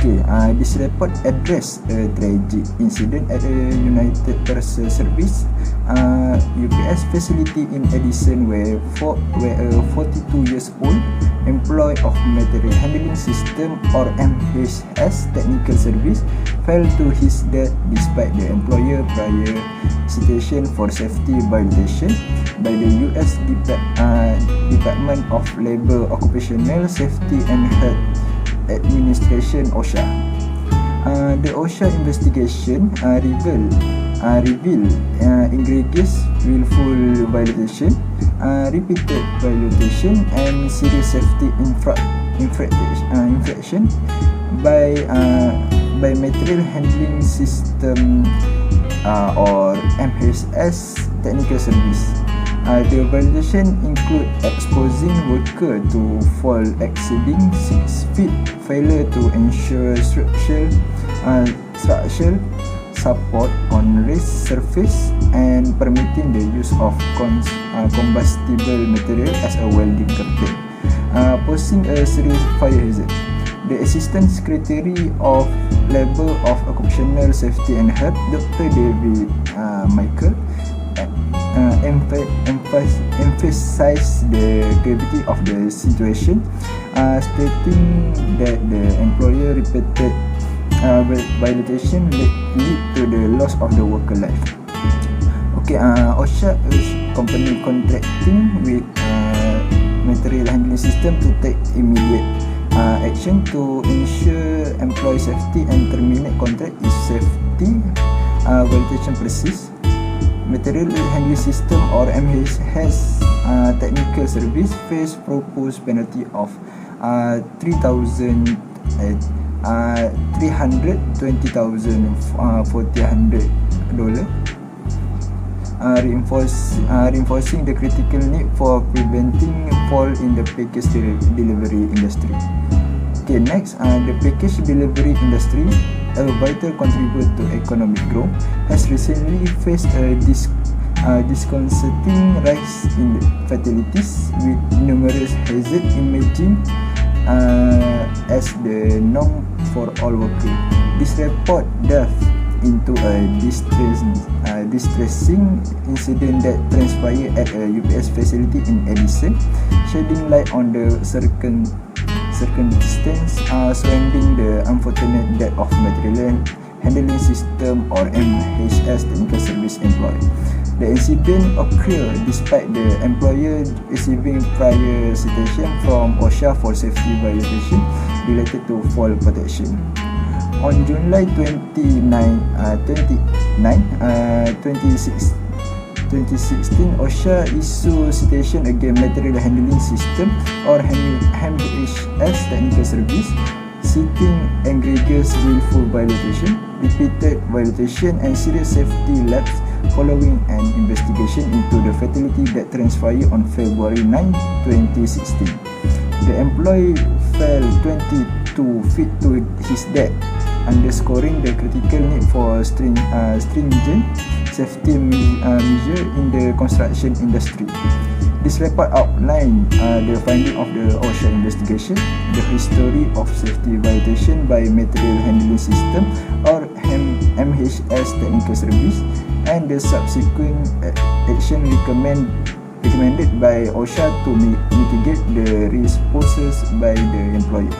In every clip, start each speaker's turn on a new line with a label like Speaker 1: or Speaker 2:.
Speaker 1: This report addressed a tragic incident at a United Parcel Service UPS facility in Edison where a 42 years old employee of Material Handling System or MHS Technical Service fell to his death despite the employer prior citation for safety violation by the US Department of Labor Occupational Safety and Health Administration OSHA. The OSHA investigation revealed egregious willful violation, repeated violation, and serious safety infraction by Material Handling System or MHS Technical Service. The violation include exposing worker to fall exceeding 6 feet, failure to ensure structural support on raised surface, and permitting the use of combustible material as a welding curtain, posing a serious fire hazard. The Assistant Secretary of Labor of Occupational Safety and Health, Dr. David Michael, emphasized the gravity of the situation, stating that the employer repeated violation lead to the loss of the worker life. OSHA urged company contracting with Material Handling System to take immediate action to ensure employee safety and terminate contract if safety violation persists. Material Handling System or MHS Technical Service face proposed penalty of $320,400 reinforcing the critical need for preventing fall in the package delivery industry. Next, the package delivery industry, a vital contributor to economic growth, has recently faced a disconcerting rise in fatalities, with numerous hazards emerging as the norm for all workers. This report delves into a distressing incident that transpired at a UPS facility in Edison, shedding light on the circumstances surrounding the unfortunate death of Material Handling System or MHS Technical Service employee. The incident occurred despite the employer receiving prior citation from OSHA for safety violation related to fall protection. On July 2016, OSHA issued citation against Material Handling System or MHS Technical Service, citing egregious willful violation, repeated violation, and serious safety lapse following an investigation into the fatality that transpired on February 9, 2016. The employee fell 22 feet to his death, underscoring the critical need for stringent safety measures in the construction industry. This report outlined the finding of the OSHA investigation, the history of safety violation by Material Handling System or MHS Technical Service, and the subsequent action recommended by OSHA to mitigate the risk posed by the employer.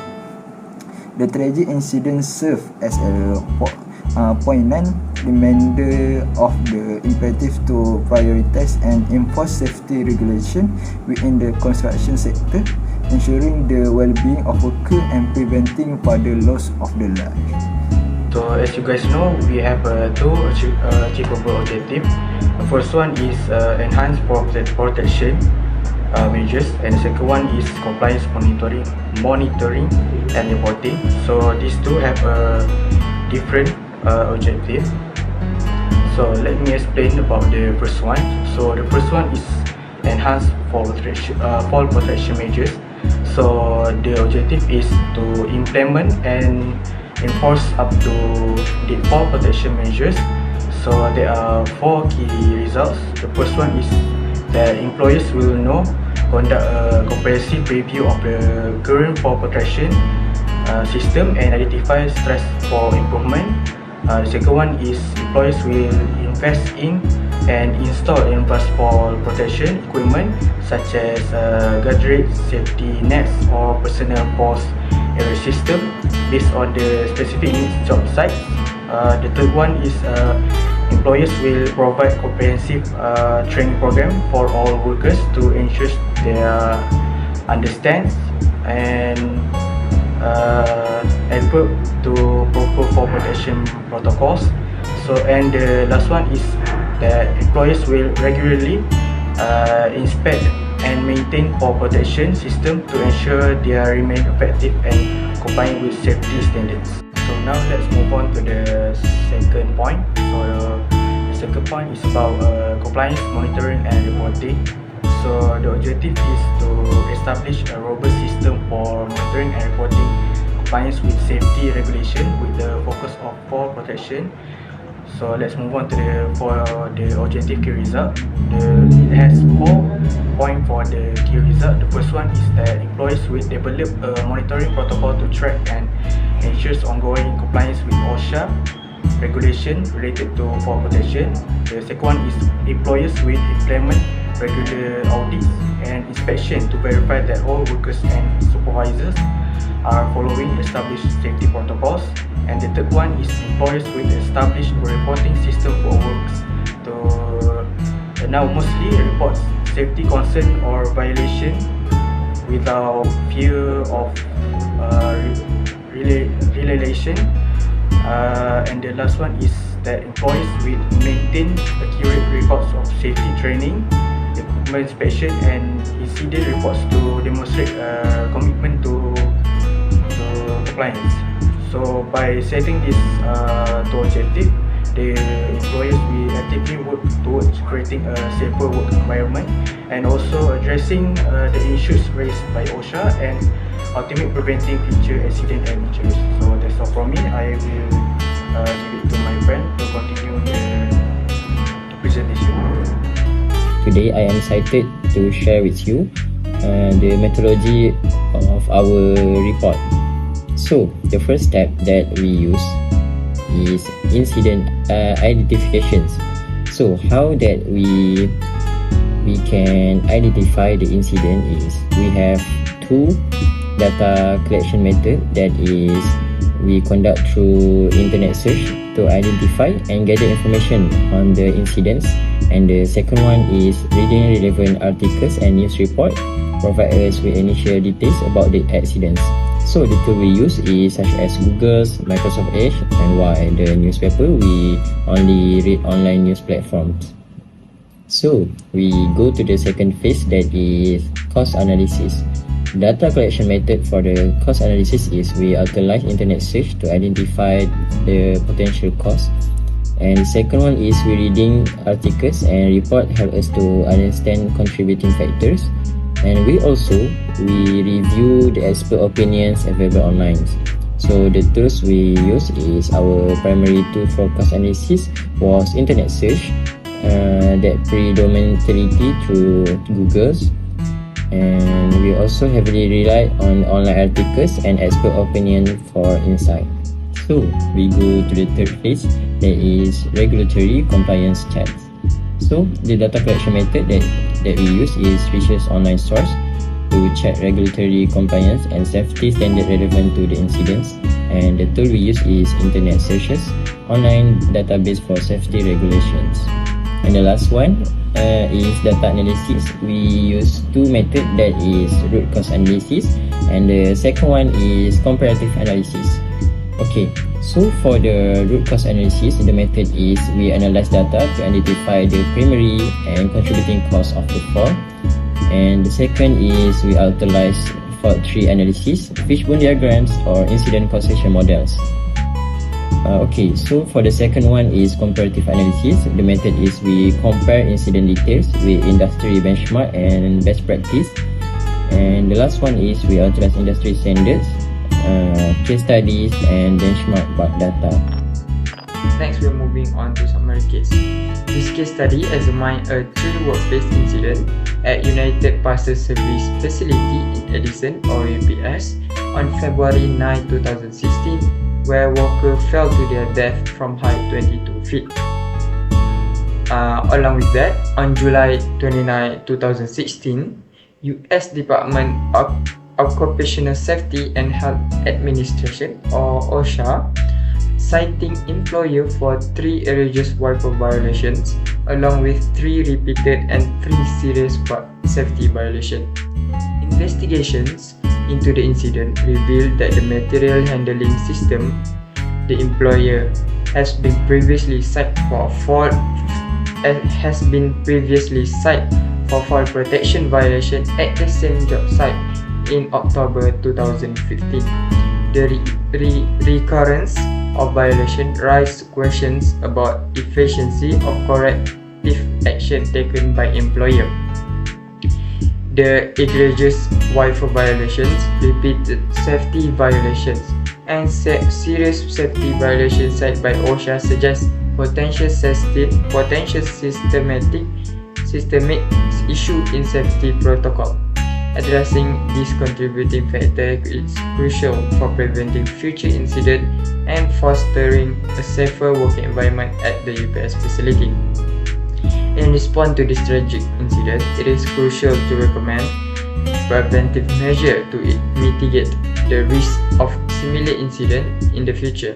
Speaker 1: The tragic incident served as a poignant reminder of the imperative to prioritize and enforce safety regulation within the construction sector, ensuring the well-being of workers and preventing further loss of the life.
Speaker 2: So as you guys know, we have two achievable objectives. The first one is enhanced protection measures, and the second one is compliance monitoring and reporting. So these two have a different objective. So let me explain about the first one. So the first one is enhanced fall protection measures. So the objective is to implement and enforce up to the fall protection measures. So there are four key results. The first one is that employers will conduct a comprehensive review of the current fall protection system and identify stress for improvement. The second one is employers will invest in and install and for protection equipment such as guardrails, safety nets or personal force area system based on the specific needs job sites. The third one is employers will provide comprehensive training program for all workers to ensure their understands and adhere to proper fall protection protocols. So, and the last one is that employers will regularly inspect and maintain fall protection system to ensure they remain effective and compliant with safety standards. So now let's move on to the second point. So the second point is about compliance monitoring and reporting. So the objective is to establish a robust system for monitoring and reporting compliance with safety regulation with the focus of fall protection. So let's move on to the objective key result. It has 4 points for the key result. The first one is that employees will develop a monitoring protocol to track and ensure ongoing compliance with OSHA regulation related to fall protection. The second one is employers will implement regular audits and inspection to verify that all workers and supervisors are following established safety protocols. And the third one is employers will establish a reporting system for workers to now mostly report safety concern or violation without fear of retaliation. And the last one is that employees will maintain accurate records of safety training, equipment inspection and incident reports to demonstrate commitment to compliance. So by setting this two objectives, the employers will actively work towards creating a safer work environment and also addressing the issues raised by OSHA and ultimately preventing future accident and injuries. So that's all from me. I will give it to my friend to continue the presentation.
Speaker 3: Today I am excited to share with you the methodology of our report. So the first step that we use is incident identifications. So how that we can identify the incident is we have 2 data collection method, that is we conduct through internet search to identify and gather information on the incidents, and the second one is reading relevant articles and news report provide us with initial details about the accidents. So the tool we use is such as Google's, Microsoft Edge, and while the newspaper we only read online news platforms. So we go to the second phase, that is cost analysis. Data collection method for the cost analysis is we utilize internet search to identify the potential cost, and the second one is we reading articles and report help us to understand contributing factors, and we review the expert opinions available online. So the tools we use is our primary tool for cost analysis was internet search that predominantly through Google's, and we also heavily rely on online articles and expert opinion for insight. So we go to the third phase, that is regulatory compliance checks. So the data collection method that we use is research online source to check regulatory compliance and safety standard relevant to the incidents, and the tool we use is internet searches, online database for safety regulations. And the last one is data analysis. We use 2 methods, that is root cause analysis, and the second one is comparative analysis. Okay, so for the root cause analysis, the method is we analyze data to identify the primary and contributing cause of the fall, and the second is we utilize fault tree analysis, fishbone diagrams or incident causation models. Okay, so for the second one is comparative analysis. The method is we compare incident details with industry benchmark and best practice, and the last one is we utilize industry standards, case studies and benchmark data.
Speaker 4: Next, we're moving on to summary case. This case study examines a child workplace incident at United Parcel Service Facility in Edison or UPS on February 9, 2016, where workers fell to their death from height 22 feet. Along with that, on July 29, 2016, U.S. Department of Occupational Safety and Health Administration, or OSHA, citing employer for 3 egregious wiper violations, along with 3 repeated and 3 serious safety violations. Investigations into the incident revealed that the material handling system the employer has been previously cited for fall protection violation at the same job site in October 2015. The recurrence of violation raised questions about efficiency of corrective action taken by employer. The egregious wiper violations, repeated safety violations, and serious safety violations cited by OSHA suggest potential systemic issue in safety protocol. Addressing this contributing factor is crucial for preventing future incidents and fostering a safer working environment at the UPS facility. In response to this tragic incident, it is crucial to recommend preventive measures to mitigate the risk of similar incidents in the future.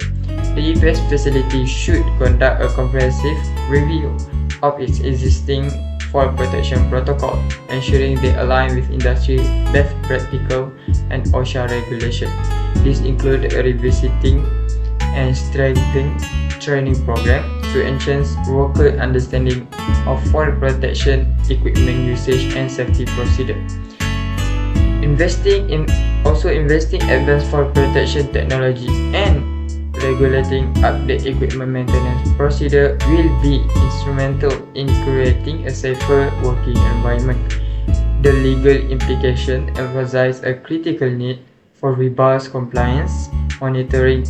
Speaker 4: The UPS facility should conduct a comprehensive review of its existing fall protection protocol, ensuring they align with industry best practice and OSHA regulation. This includes revisiting and strengthening training program to enhance worker understanding of fall protection equipment usage and safety procedure. Investing advanced fall protection technology and regulating update equipment maintenance procedure will be instrumental in creating a safer working environment. The legal implication emphasize a critical need for robust compliance monitoring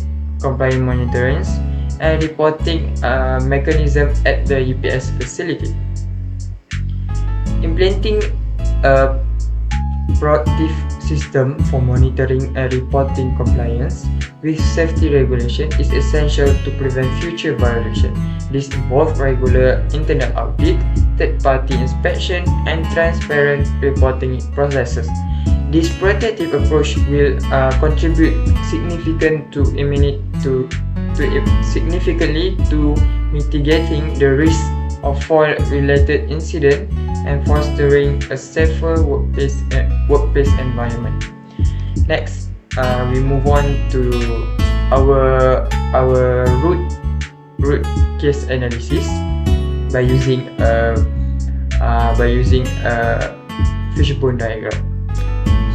Speaker 4: and reporting mechanism at the UPS facility. Implementing a proactive system for monitoring and reporting compliance with safety regulation is essential to prevent future violations. This involves regular internal audit, third-party inspection, and transparent reporting processes. This protective approach will contribute significantly to mitigating the risk of fall-related incidents and fostering a safer workplace environment. Next, we move on to our root case analysis by using a fishbone diagram.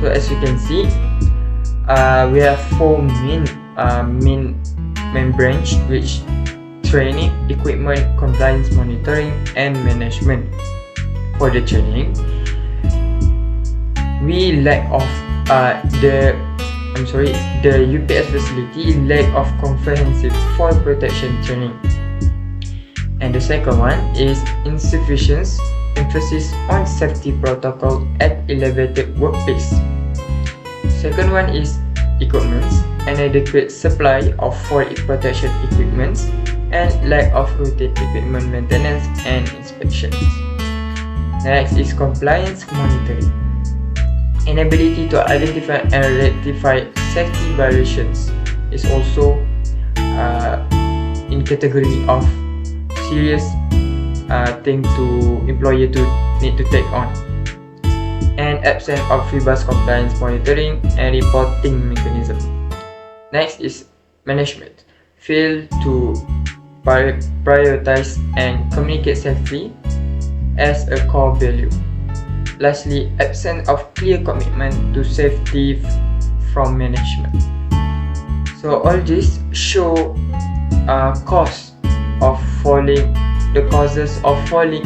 Speaker 4: So as you can see, we have 4 main branch, which training, equipment, compliance monitoring, and management. For the training, we lack of the UPS facility lack of comprehensive fall protection training. And the second one is insufficient emphasis on safety protocol at elevated workplace. Second one is equipments, inadequate supply of fall protection equipments, and lack of routine equipment maintenance and inspections. Next is compliance monitoring. Inability to identify and rectify safety violations is also in category of serious thing to employer to need to take on. And absence of robust compliance monitoring and reporting mechanism. Next is management. Fail to prioritize and communicate safety as a core value. Lastly, absence of clear commitment to safety from management. So all this show causes of falling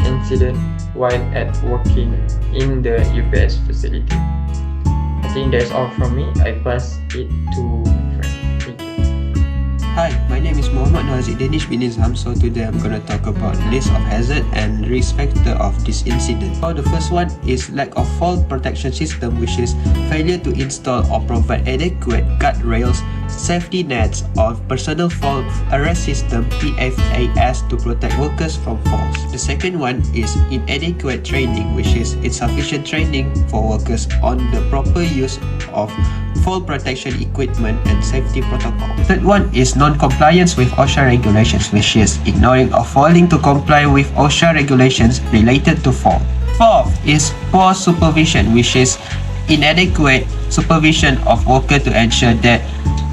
Speaker 4: incident while at working in the UPS facility. I think that's all from me. I pass it to my friend. Thank you.
Speaker 5: Hi, my name is Muhammad Noazik Danish bin Nizam. So today I'm gonna talk about list of hazard and risk factor of this incident. So the first one is lack of fall protection system, which is failure to install or provide adequate guardrails, safety nets, or personal fall arrest system (PFAS) to protect workers from falls. The second one is inadequate training, which is insufficient training for workers on the proper use of fall protection equipment and safety protocol. Third one is non-compliance with OSHA regulations, which is ignoring or failing to comply with OSHA regulations related to fall. Fourth is poor supervision, which is inadequate supervision of workers to ensure that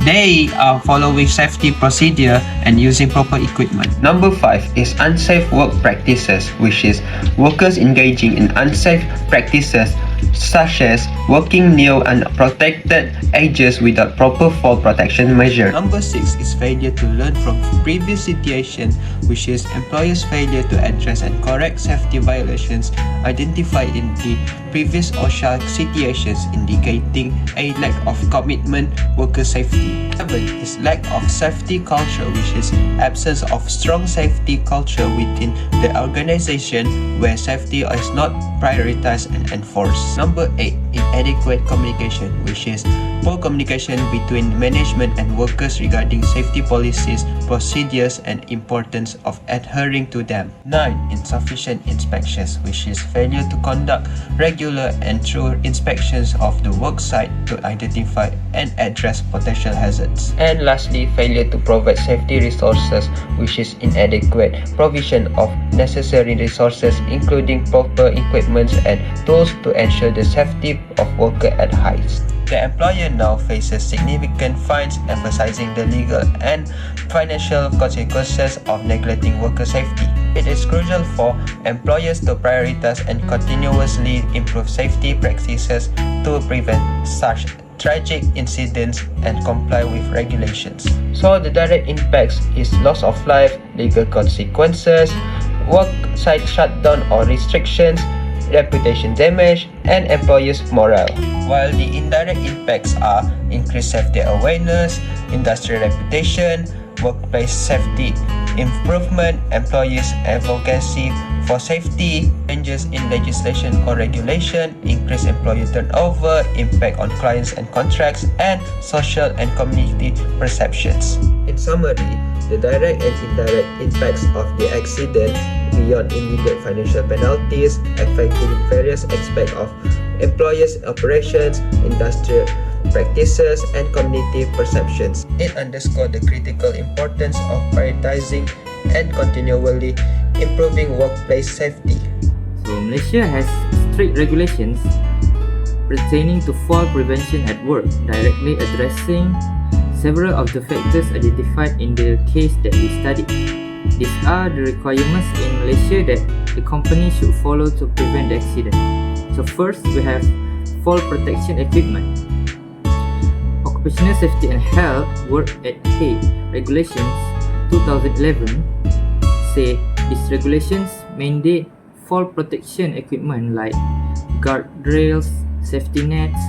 Speaker 5: they are following safety procedure and using proper equipment. Number 5 is unsafe work practices, which is workers engaging in unsafe practices such as working near unprotected edges without proper fall protection measure. Number 6 is failure to learn from previous situation, which is employers' failure to address and correct safety violations identified in the previous OSHA situations, indicating a lack of commitment worker safety. 7 is lack of safety culture, which is absence of strong safety culture within the organization where safety is not prioritized and enforced. Number 8, inadequate communication, which is poor communication between management and workers regarding safety policies, procedures, and importance of adhering to them. 9, insufficient inspections, which is failure to conduct regular and thorough inspections of the work site to identify and address potential hazards. And lastly, failure to provide safety resources, which is inadequate provision of necessary resources, including proper equipment and tools to ensure the safety of worker at heights. The employer now faces significant fines, emphasizing the legal and financial consequences of neglecting worker safety. It is crucial for employers to prioritize and continuously improve safety practices to prevent such tragic incidents and comply with regulations. So the direct impacts is loss of life, legal consequences, work site shutdown or restrictions, reputation damage, and employers' morale. While the indirect impacts are increased safety awareness, industrial reputation, workplace safety improvement, employees' advocacy for safety, changes in legislation or regulation, increased employee turnover, impact on clients and contracts, and social and community perceptions. In summary, the direct and indirect impacts of the accident beyond immediate financial penalties, affecting various aspects of employers' operations, industrial practices, and community perceptions. It underscores the critical importance of prioritizing and continually improving workplace safety.
Speaker 6: So Malaysia has strict regulations pertaining to fall prevention at work, directly addressing several of the factors identified in the case that we studied. These are the requirements in Malaysia that the company should follow to prevent the accident. So first, we have fall protection equipment. Occupational Safety and Health Work at Height Regulations 2011 say these regulations mandate fall protection equipment like guardrails, safety nets,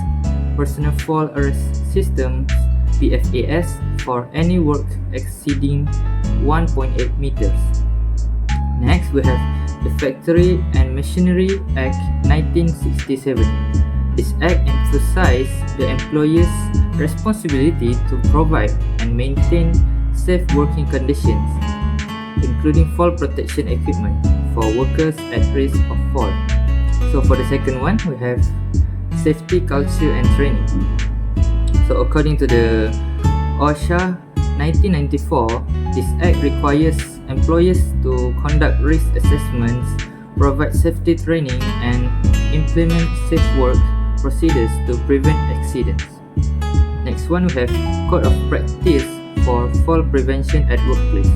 Speaker 6: personal fall arrest systems (PFAS) for any work exceeding 1.8 meters. Next, we have the Factory and Machinery Act 1967. This act emphasizes the employer's responsibility to provide and maintain safe working conditions, including fall protection equipment for workers at risk of fall. So for the second one, we have safety culture and training. So according to the OSHA 1994, this act requires employers to conduct risk assessments, provide safety training, and implement safe work procedures to prevent accidents. Next one, we have Code of Practice for Fall Prevention at Workplace.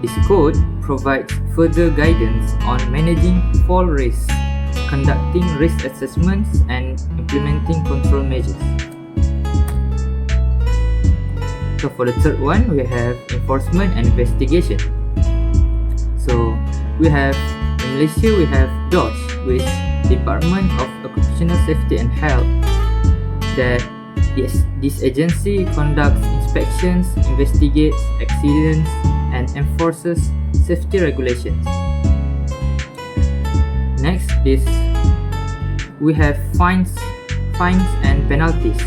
Speaker 6: This code provides further guidance on managing fall risks, conducting risk assessments, and implementing control measures. So for the third one, we have enforcement and investigation. So we have in Malaysia, we have DOSH, which Department of Occupational Safety and Health, that this agency conducts inspections, investigates accidents, and enforces safety regulations. Next is we have fines and penalties,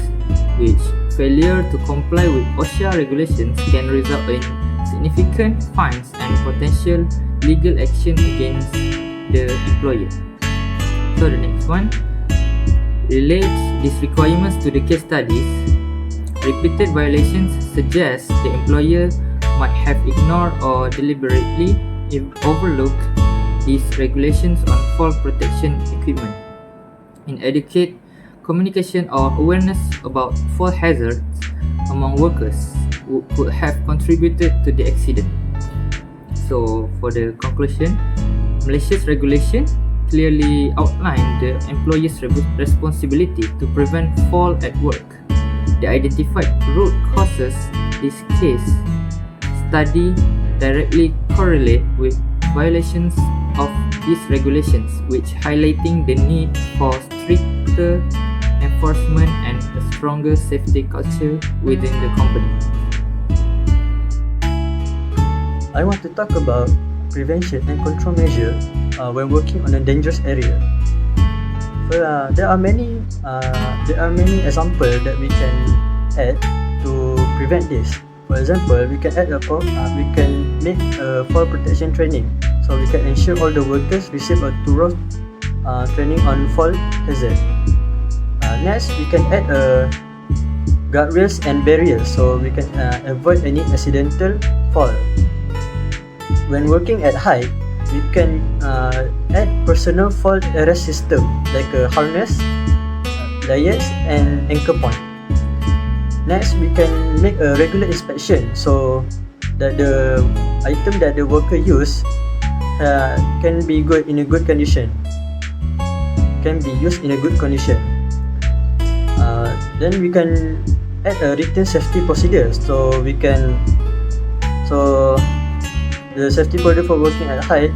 Speaker 6: which failure to comply with OSHA regulations can result in significant fines and potential legal action against the employer. So the next one relates these requirements to the case studies. Repeated violations suggest the employer might have ignored or deliberately overlooked these regulations on fall protection equipment. Inadequate communication or awareness about fall hazards among workers could have contributed to the accident. So for the conclusion, Malaysia's regulation clearly outline the employer's responsibility to prevent fall at work. The identified root causes this case study directly correlate with violations of these regulations, which highlighting the need for stricter enforcement and a stronger safety culture within the company.
Speaker 7: I want to talk about prevention and control measure when working on a dangerous area. There are many examples that we can add to prevent this. For example, we can make a fall protection training, so we can ensure all the workers receive a thorough training on fall hazard. Next, we can add guardrails and barriers, so we can avoid any accidental fall. When working at height, we can add personal fall arrest system like a harness, lights, and anchor point. Next, we can make a regular inspection so that the item that the worker use can be good in a good condition. Can be used in a good condition. Then we can add a written safety procedure. So the safety procedure for working at height,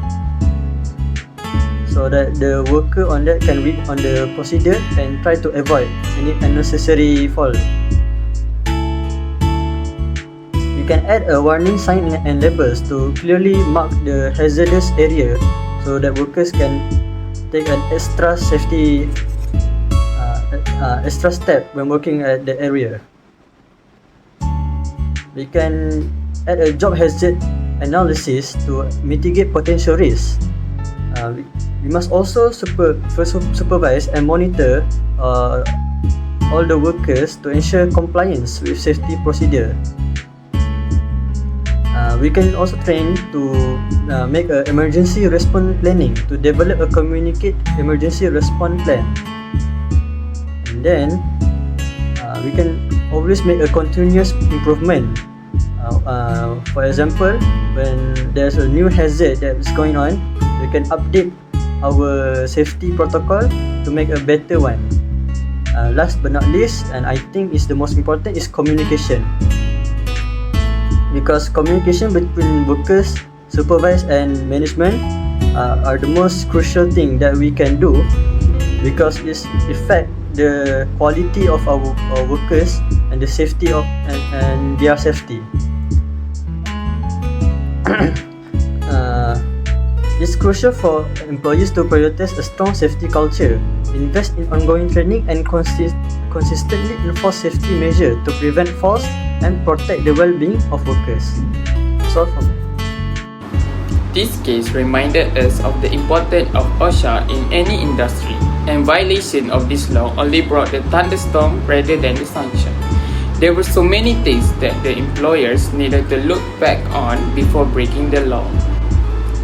Speaker 7: so that the worker on that can read on the procedure and try to avoid any unnecessary fall. You can add a warning sign and labels to clearly mark the hazardous area, so that workers can take an extra safety extra step when working at the area. We can add a job hazard analysis to mitigate potential risks. We must also supervise and monitor all the workers to ensure compliance with safety procedure. We can also train to make an emergency response planning, to develop a communicate emergency response plan. And then we can always make a continuous improvement. For example, when there's a new hazard that is going on, we can update our safety protocol to make a better one. Last but not least, and I think is the most important, is communication. Because communication between workers, supervisors, and management are the most crucial thing that we can do, because it affects the quality of our workers and the safety of and their safety. It's crucial for employees to prioritize a strong safety culture, invest in ongoing training, and consistently enforce safety measures to prevent falls and protect the well-being of workers. So for me.
Speaker 8: This case reminded us of the importance of OSHA in any industry, and violation of this law only brought the thunderstorm rather than the sunshine. There were so many things that the employers needed to look back on before breaking the law.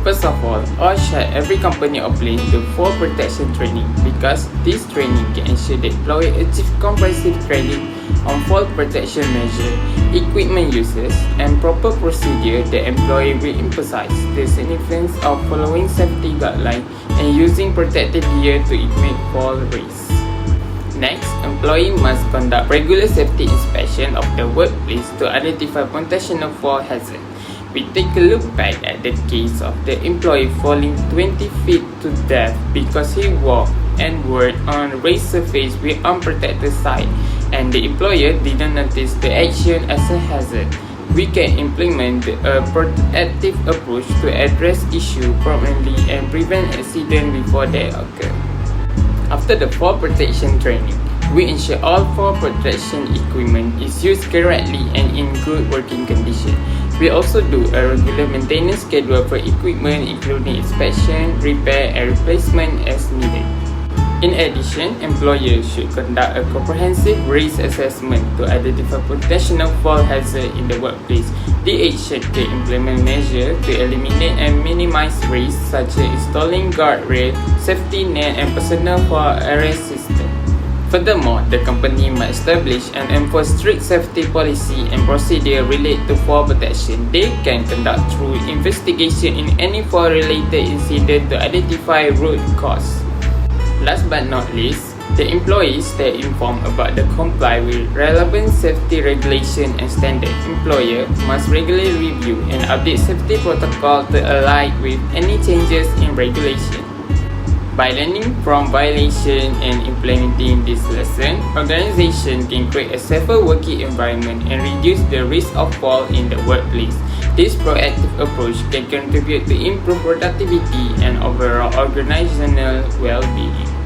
Speaker 8: First of all, OSHA every company obtains the fall protection training, because this training can ensure the employee achieve comprehensive training on fall protection measure, equipment uses, and proper procedure. The employee will emphasize the significance of following safety guidelines and using protective gear to eliminate fall risks. Next, employee must conduct regular safety inspection of the workplace to identify potential fall hazard. We take a look back at the case of the employee falling 20 feet to death because he walked and work on a raised surface with unprotected side, and the employer didn't notice the action as a hazard, we can implement a proactive approach to address issue promptly and prevent accident before they occur. After the fall protection training, we ensure all fall protection equipment is used correctly and in good working condition. We also do a regular maintenance schedule for equipment, including inspection, repair, and replacement as needed. In addition, employers should conduct a comprehensive risk assessment to identify potential fall hazard in the workplace. DH should implement measures to eliminate and minimize risks such as installing guardrail, safety net, and personal fall arrest system. Furthermore, the company must establish and enforce strict safety policy and procedure related to fall protection. They can conduct through investigation in any fall-related incident to identify root cause. Last but not least, the employees stay informed about the comply with relevant safety regulation and standard. Employer must regularly review and update safety protocol to align with any changes in regulation. By learning from violation and implementing this lesson, organization can create a safer working environment and reduce the risk of fall in the workplace. This proactive approach can contribute to improved productivity and overall organizational well-being.